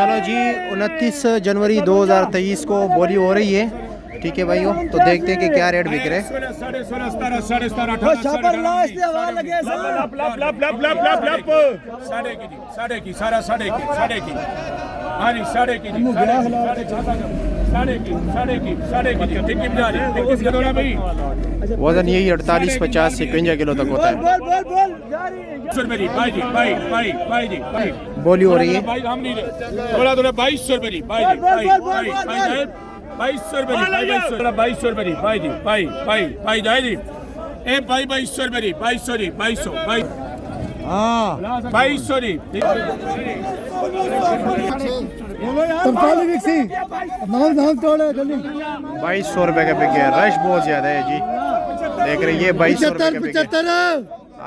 चलो जी 29 जनवरी 2023 को बोली हो रही है, ठीक है भाइयों। तो देखते हैं कि क्या रेट बिक रहे हैं। वजन यही 48-50 से 51 किलो तक होता है। बोली हो रही है 2200 रुपये 2200 रुपये 2200 रुपये भाई जी भाई जाए जी ए भाई 2200 रुपये 2200 जी 2200 2200 जी 2200 रुपये का बिक गया। रश बहुत ज्यादा है जी, देख रहे ये 2200 रुपये का बिक गया।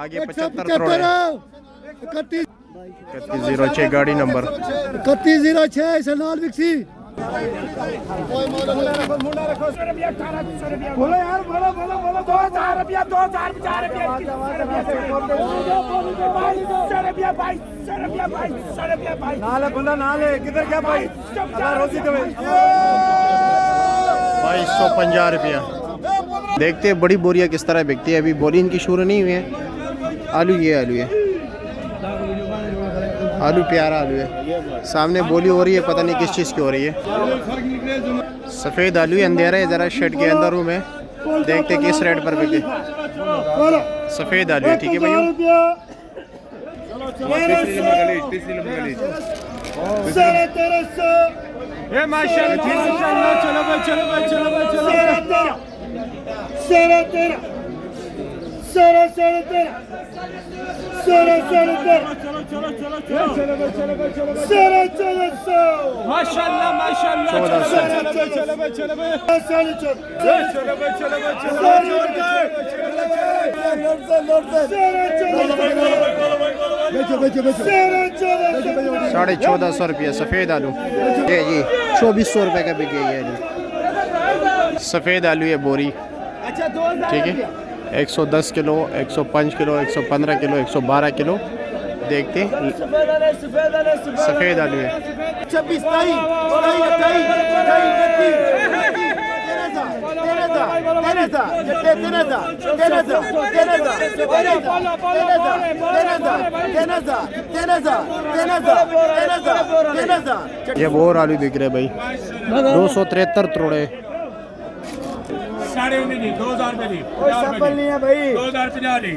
आगे 75 करोड़ है। 3106 गाड़ी नंबर 3106 लाल विक्सी। बोलो यार बोलो 2000 रुपया 2000 रुपया नाले बंदा नाले किधर क्या भाई रोजी दे 2250 रुपया। देखते हैं बड़ी बोरियां किस तरह बिकती है। अभी बोली इनकी शुरू नहीं हुई है। आलू ये आलू प्यारा आलू है। सामने बोली हो रही है, पता नहीं किस चीज़ की हो रही है। सफ़ेद आलू है, अंधेरा है ज़रा, शेड के अंदर रूम है। देखते किस रेट पर बिके। सफ़ेद आलू है, ठीक है भैया। माशाल्लाह माशाल्लाह साढ़े 1400 रुपया सफ़ेद आलू ये जी 2400 रुपये का बिके ये आलू। सफ़ेद आलू है बोरी, ठीक है। 110 किलो 105 किलो 115 किलो 112 किलो। देखते सफ़ेद आलू है। 26 ये और आलू बिक रहे भाई 273 तोड़े। 2000 रुपये कोई सफल नहीं है भाई 2050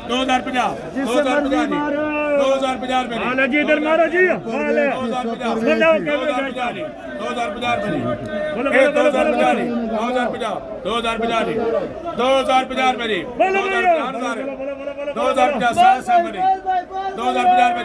2050 जी इधर मारो जी 2050 2050